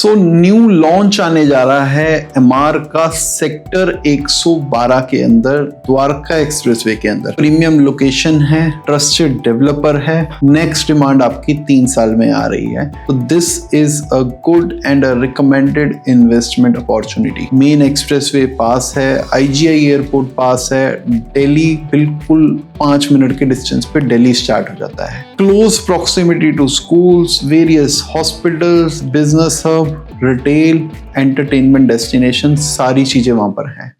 So new launch आने जा रहा है एमआर का सेक्टर 112 के अंदर, द्वारका एक्सप्रेसवे के अंदर। प्रीमियम लोकेशन है, ट्रस्टेड डेवलपर है, नेक्स्ट डिमांड आपकी 3 साल में आ रही है। तो this is a good and a recommended investment opportunity. Main expressway पास है, आईजीआई एयरपोर्ट पास है, दिल्ली बिल्कुल 5 मिनट के डिस्टेंस पे दिल्ली स्टार्ट हो जाता है। Close proximity to schools, various hospitals, business hub, retail, entertainment destination, सारी चीजें वहां पर हैं।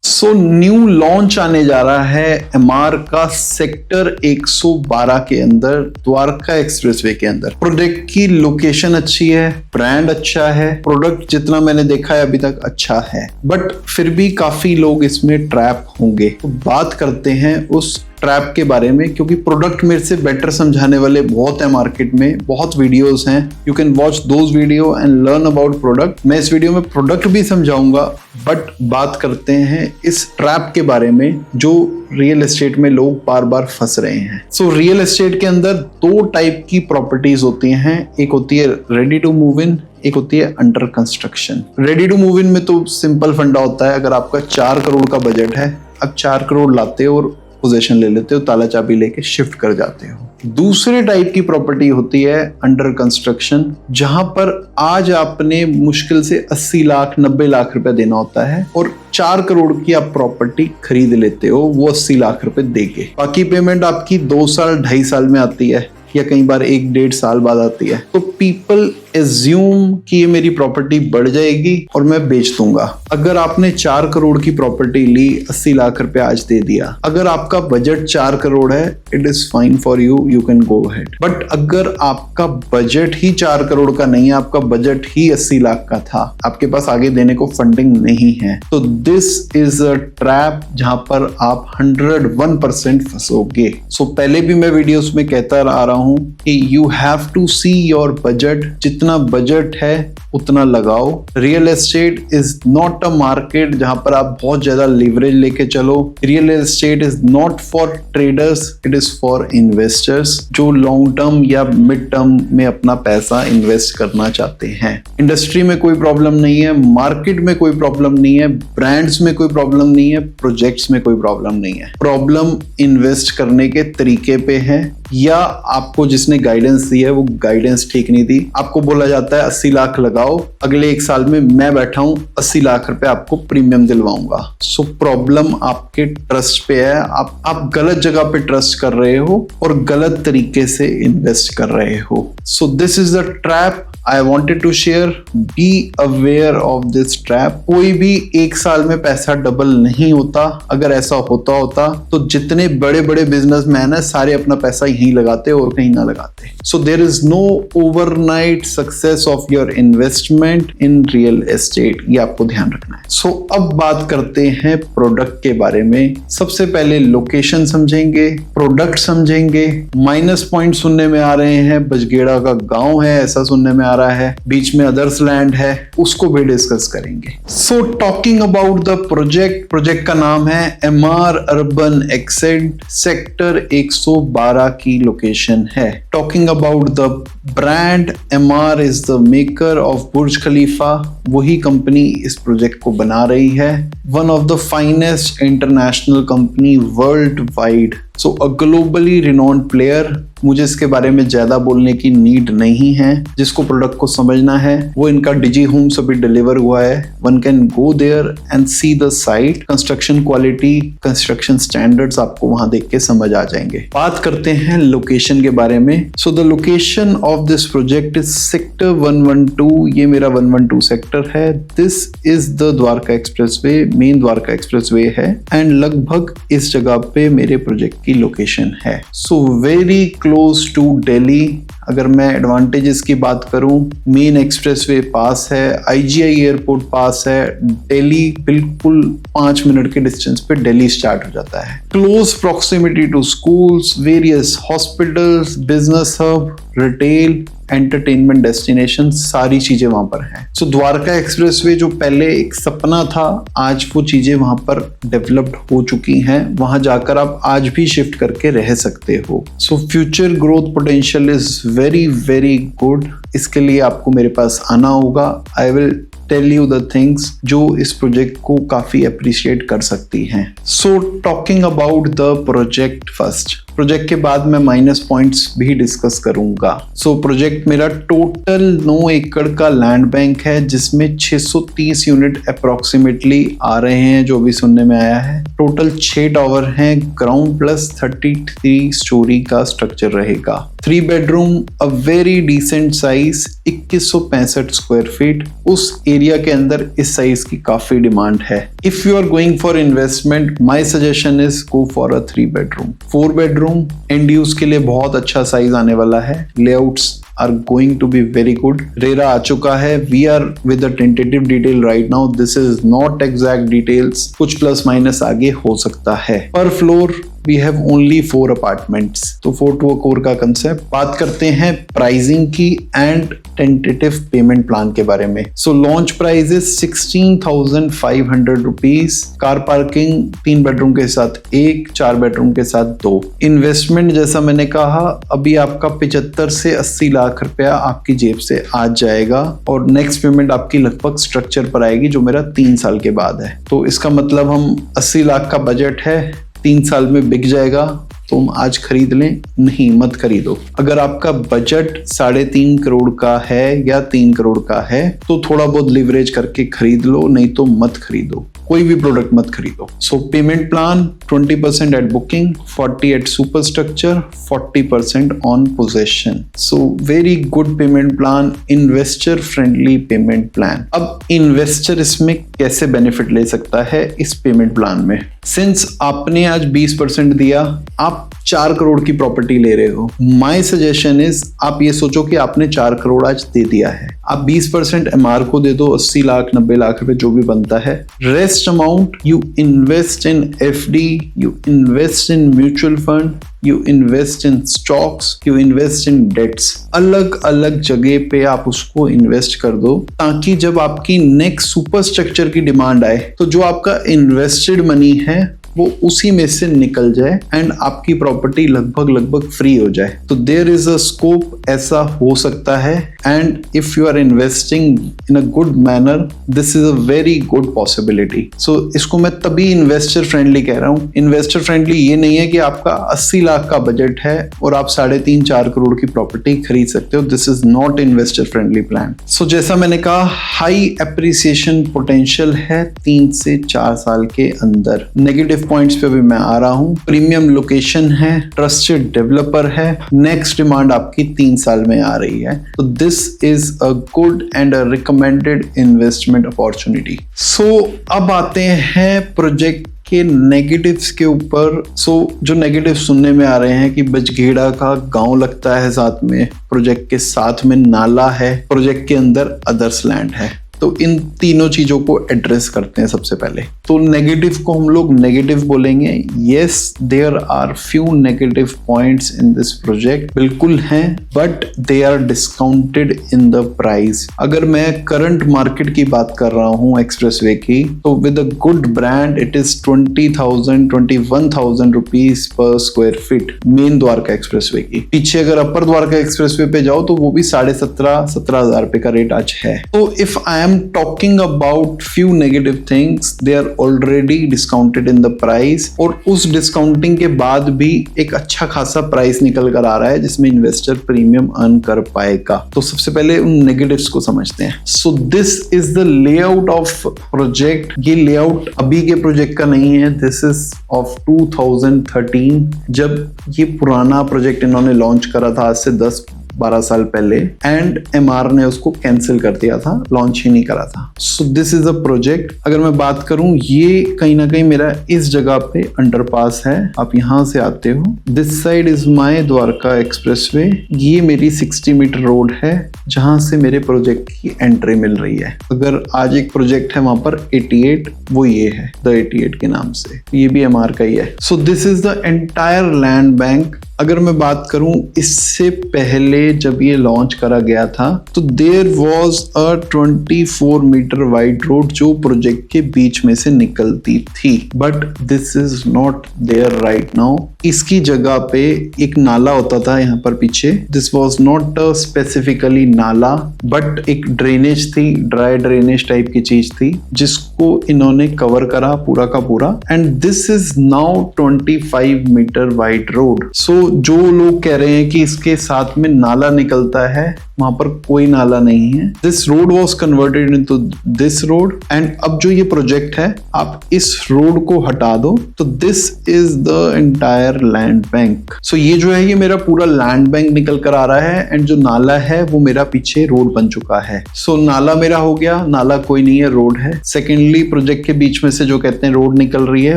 सो न्यू लॉन्च आने जा रहा है एमआर का सेक्टर 112 के अंदर, द्वारका एक्सप्रेसवे के अंदर। प्रोडक्ट की लोकेशन अच्छी है, ब्रांड अच्छा है, प्रोडक्ट जितना मैंने देखा है अभी तक अच्छा है, बट फिर भी काफी लोग इसमें ट्रैप होंगे। तो बात करते हैं उस ट्रैप के बारे में, क्योंकि प्रोडक्ट मेरे से बेटर समझाने वाले बहुत है मार्केट में, बहुत वीडियोस हैं। You can watch those video and learn about product. मैं इस वीडियो में प्रोडक्ट भी समझाऊंगा, बट बात करते हैं इस ट्रैप के बारे में जो रियल एस्टेट में लोग बार बार फंस रहे हैं। सो रियल एस्टेट के अंदर 2 टाइप की प्रॉपर्टीज होती हैं। एक होती है रेडी टू मूव इन, एक होती है under construction. Ready to move in में तो सिंपल फंडा होता है, अगर आपका 4 करोड़ का बजट है, अब 4 करोड़ लाते हो और पोजीशन ले लेते हो, ताला चाबी लेके शिफ्ट कर जाते हो। दूसरे टाइप की प्रॉपर्टी होती है अंडर कंस्ट्रक्शन, जहां पर आज आपने मुश्किल से 80 लाख 90 लाख रुपए देना होता है और 4 करोड़ की आप प्रॉपर्टी खरीद लेते हो वो 80 लाख रुपए देके। बाकी पेमेंट आपकी 2 साल 2.5 साल में आती है, या कई बार 1-1.5 साल बाद आती है। तो पीपल एज्यूम कि ये मेरी प्रॉपर्टी बढ़ जाएगी और मैं बेच दूंगा। अगर आपने 4 करोड़ की प्रॉपर्टी ली, 80 लाख रुपए आज दे दिया, अगर आपका बजट 4 करोड़ है, it is fine for you, you can go ahead. But अगर आपका बजट ही 4 करोड़ का नहीं है, आपका बजट ही 80 लाख का था, आपके पास आगे देने को फंडिंग नहीं है, तो दिस इज अ ट्रैप जहां पर आप 101% फंसोगे। सो पहले भी मैं वीडियोस में कहता आ रहा हूं कि you have to see your budget. जितना बजट है उतना लगाओ। Real estate is not a market जहां पर आप बहुत ज्यादा लिवरेज लेके चलो। Real estate is not for traders, it is for investors जो लॉन्ग टर्म या मिड टर्म में अपना पैसा इन्वेस्ट करना चाहते हैं। इंडस्ट्री में कोई प्रॉब्लम नहीं है, मार्केट में कोई प्रॉब्लम नहीं है, ब्रांड्स में कोई प्रॉब्लम नहीं है, प्रोजेक्ट्स में कोई प्रॉब्लम नहीं है। प्रॉब्लम इन्वेस्ट करने के तरीके पे है, या आपको जिसने गाइडेंस दी है वो गाइडेंस ठीक नहीं दी। आपको बोला जाता है 80 लाख लगाओ, अगले 1 साल में मैं बैठा हूं 80 लाख रुपए आपको प्रीमियम दिलवाऊंगा। सो प्रॉब्लम आपके ट्रस्ट पे है। आप गलत जगह पे ट्रस्ट कर रहे हो और गलत तरीके से इन्वेस्ट कर रहे हो। So this is the trap I wanted to share. Be aware of this trap. कोई भी 1 साल में पैसा डबल नहीं होता। अगर ऐसा होता तो जितने बड़े बड़े बिजनेसमैन है सारे अपना पैसा यहीं लगाते और कहीं ना लगाते। So there is no overnight success of your investment in real estate. ये आपको ध्यान रखना है। So अब बात करते हैं प्रोडक्ट के बारे में। सबसे पहले लोकेशन समझेंगे, प्रोडक्ट समझेंगे। माइनस पॉइंट सुनने में आ रहे हैं, बजगेड़ा का गांव है ऐसा सुनने में आ रहा है, बीच में अदर्स लैंड है, उसको भी डिस्कस करेंगे। सो टॉकिंग अबाउट द प्रोजेक्ट का नाम है एमआर अर्बन एक्सेंट, सेक्टर 112 की लोकेशन है। Talking about the brand, Emaar is the maker of Burj Khalifa, वही कंपनी इस प्रोजेक्ट को बना रही है। One of the finest international company world wide, so a globally renowned player. मुझे इसके बारे में ज्यादा बोलने की नीड नहीं है। जिसको प्रोडक्ट को समझना है वो इनका डिजी होम्स अभी डिलीवर हुआ है। One can go there and see the site. Construction quality, construction standards आपको वहां देख के समझ आ जाएंगे। बात करते हैं लोकेशन के बारे में। So the location of this project is sector 112। ये मेरा 112 सेक्टर है। This is the Dwarka expressway, main Dwarka expressway है, एंड लगभग इस जगह पे मेरे प्रोजेक्ट की लोकेशन है। So very close to Delhi. अगर मैं एडवांटेजेस की बात करूं, मेन एक्सप्रेसवे पास है, आईजीआई एयरपोर्ट पास है, दिल्ली बिल्कुल 5 मिनट के डिस्टेंस पे दिल्ली स्टार्ट हो जाता है। Close proximity to schools, various hospitals, business hub, retail, entertainment destination, सारी चीजें वहां पर हैं। सो द्वारका एक्सप्रेसवे जो पहले एक सपना था, आज वो चीजें वहां पर डेवलप्ड हो चुकी हैं। वहां जाकर आप आज भी शिफ्ट करके रह सकते हो। So future growth potential is very very good. इसके लिए आपको मेरे पास आना होगा। I will tell you the things जो इस प्रोजेक्ट को काफी अप्रिशिएट कर सकती हैं। So talking about the project first, project के बाद मैं माइनस पॉइंट्स भी डिस्कस करूंगा। सो प्रोजेक्ट मेरा टोटल 9 एकड़ का लैंड बैंक है, जिसमें 630 यूनिट अप्रोक्सीमेटली आ रहे हैं, जो भी सुनने में आया है। टोटल 6 टावर हैं, ग्राउंड प्लस 33 स्टोरी का स्ट्रक्चर रहेगा। 3 bedroom, a very decent size, 2165 square feet. उस एरिया के अंदर इस साइज की काफी डिमांड है। If you are going for investment, my suggestion is go for a 3 bedroom. 4 bedroom and use के लिए बहुत अच्छा साइज आने वाला है। Layouts are going to be very good. RERA आ चुका है। We are with the tentative detail right now. This is not exact details. कुछ प्लस माइनस आगे हो सकता है। पर floor we have only 4 apartments. तो 4 to a core का कंसेप्ट। बात करते हैं प्राइसिंग की एंड टेंटेटिव पेमेंट प्लान के बारे में। So launch price is 16,500 rupees. Car parking 3 bedroom के साथ 1, 4 बेडरूम के साथ 2। इन्वेस्टमेंट जैसा मैंने कहा, अभी आपका 75 से 80 लाख रुपया आपकी जेब से आ जाएगा और नेक्स्ट पेमेंट आपकी लगभग स्ट्रक्चर पर आएगी, जो मेरा 3 साल के बाद है। तो इसका मतलब हम 80 लाख का बजट है, 3 साल में बिक जाएगा। तुम आज खरीद लें? नहीं, मत खरीदो। अगर आपका बजट 3.5 करोड़ का है या 3 करोड़ का है तो थोड़ा बहुत लिवरेज करके खरीद लो, नहीं तो मत खरीदो। कोई भी प्रोडक्ट मत खरीदो। So payment plan 20% at booking, 40 at super structure, 40% on possession. So very good payment plan, investor friendly payment plan. अब इन्वेस्टर इसमें कैसे बेनिफिट ले सकता है इस पेमेंट प्लान में? सिंस आपने आज 20% दिया, आप 4 करोड़ की प्रॉपर्टी ले रहे हो। माई सजेशन इज आप ये सोचो कि आपने 4 करोड़ आज दे दिया है, आप 20% MR को दे दो, 80 लाख 90 लाख रुपए जो भी बनता है। Rest amount you invest in FD, you invest in mutual fund, you invest in stocks, you invest in debts. अलग अलग जगह पे आप उसको इन्वेस्ट कर दो, ताकि जब आपकी नेक्स्ट सुपर स्ट्रक्चर की डिमांड आए तो जो आपका इन्वेस्टेड मनी है वो उसी में से निकल जाए एंड आपकी प्रॉपर्टी लगभग फ्री हो जाए। तो देयर इज अ स्कोप, ऐसा हो सकता है। And if you are investing in a good manner, this is a very good possibility. So इसको मैं तभी इन्वेस्टर फ्रेंडली कह रहा हूँ। इन्वेस्टर फ्रेंडली ये नहीं है कि आपका 80 लाख का बजट है और आप 3.5-4 करोड़ की प्रॉपर्टी खरीद सकते हो। This is not investor friendly plan. So जैसा मैंने कहा, हाई एप्रिसिएशन पोटेंशियल है 3 से 4 साल के अंदर। नेगेटिव पॉइंट्स पे भी मैं आ रहा हूं। प्रीमियम लोकेशन है, ट्रस्टेड डेवलपर है, नेक्स्ट डिमांड आपकी 3 साल में आ रही है। तो this is a good and a recommended investment opportunity. So अब आते हैं प्रोजेक्ट के नेगेटिव्स के ऊपर। सो जो नेगेटिव सुनने में आ रहे हैं कि बजघेड़ा का गांव लगता है साथ में, प्रोजेक्ट के साथ में नाला है, प्रोजेक्ट के अंदर अदर्स लैंड है। तो इन तीनों चीजों को एड्रेस करते हैं सबसे पहले। तो नेगेटिव को हम लोग नेगेटिव बोलेंगे। Yes, there are few negative points in this project, बिल्कुल हैं, but they are discounted in the price. अगर मैं करंट मार्केट की बात कर रहा हूँ एक्सप्रेसवे की, तो with a good brand it is 21,000 rupees per square feet main Dwarka expressway की। पीछे अगर अपर द्वारका एक्सप्रेसवे पे जाओ तो वो भी 17,500 रुपए का रेट आज है। तो if I am talking about few negative things, they are already discounted in the price, और उस डिस्काउंटिंग के बाद भी एक अच्छा खासा प्राइस निकल कर आ रहा है जिसमें इन्वेस्टर प्रीमियम अर्न कर पाएगा। तो सबसे पहले उन नेगेटिव्स को समझते हैं। So this is the layout of project. ये लेआउट अभी के प्रोजेक्ट का नहीं है, दिस इज ऑफ 2013, जब ये पुराना प्रोजेक्ट इन्होंने लॉन्च करा था आज से 10-12 साल पहले, एंड MR ने उसको कैंसिल कर दिया था, लॉन्च ही नहीं करा था। So this is a project. अगर मैं बात करूं, ये कहीं ना कहीं मेरा इस जगह पे अंडरपास है, आप यहां से आते हो। This side is my Dwarka expressway. ये मेरी 60 मीटर रोड है जहां से मेरे प्रोजेक्ट की एंट्री मिल रही है। अगर आज एक प्रोजेक्ट है वहां पर 88, वो ये है द 88 के नाम से, ये भी MR का ही है। So this is the entire land bank अगर मैं बात करूं इससे पहले जब ये लॉन्च करा गया था तो there was a 24 meter wide road जो प्रोजेक्ट के बीच में से निकलती थी, but this is not there right now. इसकी जगह पे एक नाला होता था यहाँ पर पीछे। दिस वाज नॉट स्पेसिफिकली नाला बट एक ड्रेनेज थी, ड्राई ड्रेनेज टाइप की चीज थी जिसको इन्होंने कवर करा पूरा का पूरा। And this is now 25 meter wide road. So जो लोग कह रहे हैं कि इसके साथ में नाला निकलता है, वहां पर कोई नाला नहीं है। This road was converted into this road and अब जो ये प्रोजेक्ट है आप इस रोड को हटा दो तो this is the entire land bank. So ये जो है ये मेरा पूरा लैंड बैंक निकल कर आ रहा है एंड जो नाला है वो मेरा पीछे रोड बन चुका है। सो नाला मेरा हो गया, नाला कोई नहीं है, रोड है। सेकेंडली प्रोजेक्ट के बीच में से जो कहते हैं रोड निकल रही है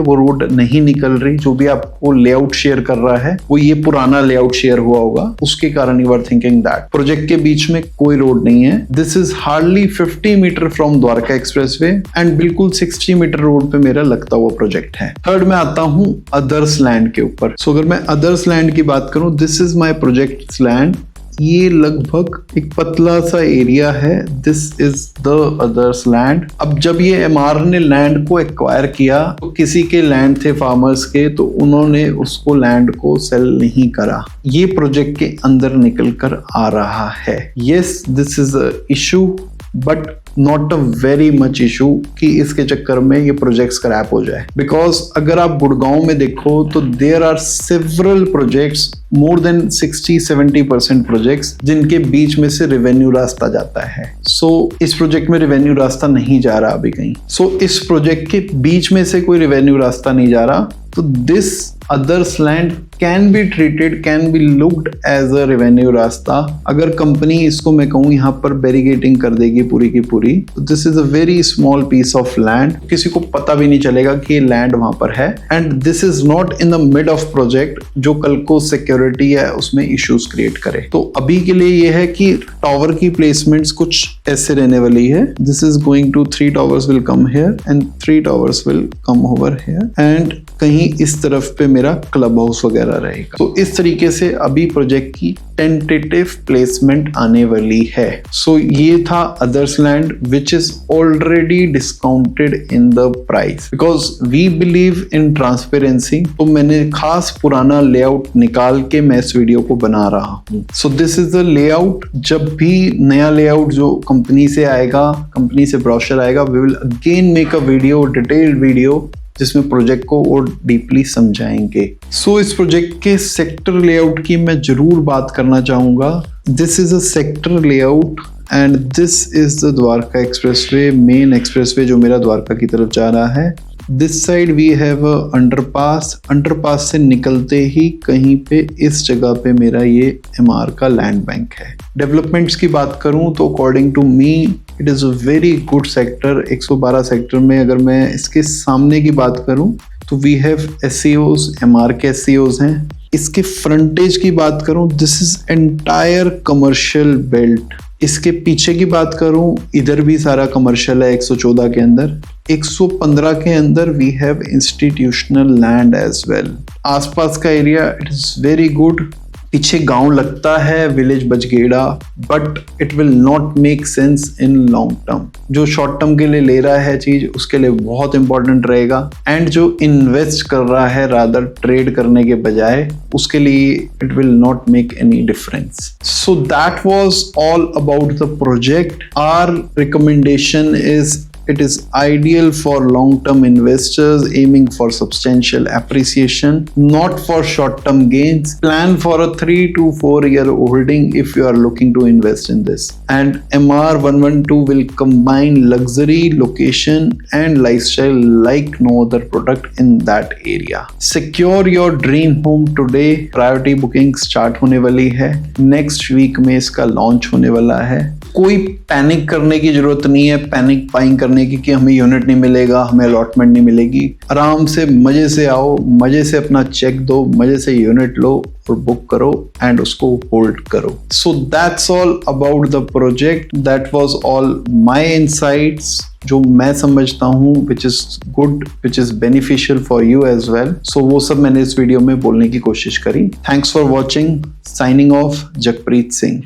वो रोड नहीं निकल रही। जो भी आपको लेआउट शेयर कर रहा है वो ये पुराना लेआउट शेयर हुआ होगा, उसके कारण you are thinking that. Project के बीच में कोई रोड नहीं है। This is hardly 50 meter from Dwarka expressway and बिल्कुल 60 मीटर रोड पे मेरा लगता हुआ प्रोजेक्ट है। थर्ड में आता हूं अदर्स लैंड के ऊपर। सो अगर मैं अदर्स लैंड की बात करूं, this is my project land. ये लगभग एक पतला सा एरिया है। This is the others land. अब जब ये एमआर ने लैंड को एक्वायर किया तो किसी के लैंड थे फार्मर्स के, तो उन्होंने उसको लैंड को सेल नहीं करा। ये प्रोजेक्ट के अंदर निकल कर आ रहा है। Yes, this is a issue but not a very much issue कि इसके चक्कर में ये प्रोजेक्ट स्क्रैप हो जाए। बिकॉज अगर आप गुड़गांव में देखो तो there are several projects, more than 60-70% projects जिनके बीच में से रेवेन्यू रास्ता जाता है। सो इस प्रोजेक्ट में रेवेन्यू रास्ता नहीं जा रहा अभी कहीं। सो इस प्रोजेक्ट के बीच में से कोई रेवेन्यू रास्ता नहीं जा रहा, तो this others land can be treated, can be looked as a revenue रास्ता। अगर कंपनी इसको मैं कहूँ यहाँ पर बैरिगेटिंग कर देगी पूरी की पूरी, तो this is a very small piece of land, किसी को पता भी नहीं चलेगा कि ये लैंड वहां पर है। And this is not in the mid of project जो कल को सिक्योरिटी है उसमें इश्यूज क्रिएट करे। तो अभी के लिए ये है कि टावर की प्लेसमेंट्स कुछ ऐसे रहने वाली है। This is going to 3 towers will come here and 3 towers will come over here and कहीं इस तरफ पे मेरा क्लब हाउस वगैरह रहेगा। तो इस तरीके से अभी प्रोजेक्ट की टेंटेटिव प्लेसमेंट आने वाली है। सो ये था others land which is already discounted in the price because we believe in transparency. तो मैंने खास पुराना लेआउट निकाल के मैं इस वीडियो को बना रहा हूँ। So this is the layout. जब भी नया लेआउट जो कंपनी से आएगा, कंपनी से ब्रोशर आएगा, we will again make a video, detailed video जिसमें प्रोजेक्ट को और डीपली समझाएंगे। सो इस प्रोजेक्ट के सेक्टर लेआउट की मैं जरूर बात करना चाहूंगा। This is a sector layout and this is the Dwarka expressway, main expressway जो मेरा द्वारका की तरफ जा रहा है। This side we have underpass. Underpass से निकलते ही कहीं पे इस जगह पे मेरा ये एमआर का लैंड बैंक है। डेवलपमेंट्स की बात करूं तो according to me it is a very good sector. 112 sector में अगर मैं इसके सामने की बात करूं तो वी हैव एससीओज, एमआर के एससीओज हैं। इसके फ्रंटेज की बात करूं, this is entire commercial belt. इसके पीछे की बात करूं, इधर भी सारा कमर्शियल है 114 के अंदर। 115 के अंदर we have institutional land as well. आसपास का area it is very good. पीछे गांव लगता है village Bajghera, but it will not make sense in long term. जो शॉर्ट टर्म के लिए ले रहा है चीज उसके लिए बहुत इंपॉर्टेंट रहेगा एंड जो इन्वेस्ट कर रहा है रादर ट्रेड करने के बजाय उसके लिए it will not make any difference. So that was all about the project. Our recommendation is it is ideal for long-term investors aiming for substantial appreciation, not for short-term gains. Plan for a 3 to 4 year holding if you are looking to invest in this. And MR112 will combine luxury, location and lifestyle like no other product in that area. Secure your dream home today. Priority booking start होने वाली है। Next week में इसका launch होने वाला है। कोई panic करने की जरूरत नहीं है, पैनिक बाइंग करने की कि हमें यूनिट नहीं मिलेगा, हमें अलॉटमेंट नहीं मिलेगी। आराम से मजे से आओ, मजे से अपना चेक दो, मजे से यूनिट लो और बुक करो एंड उसको होल्ड करो। So that's all about the project, that was all my insights जो मैं समझता हूँ which is good, which is beneficial for you as well. So वो सब मैंने इस वीडियो में बोलने की कोशिश करी। Thanks for watching. Signing off, Jagpreet Singh.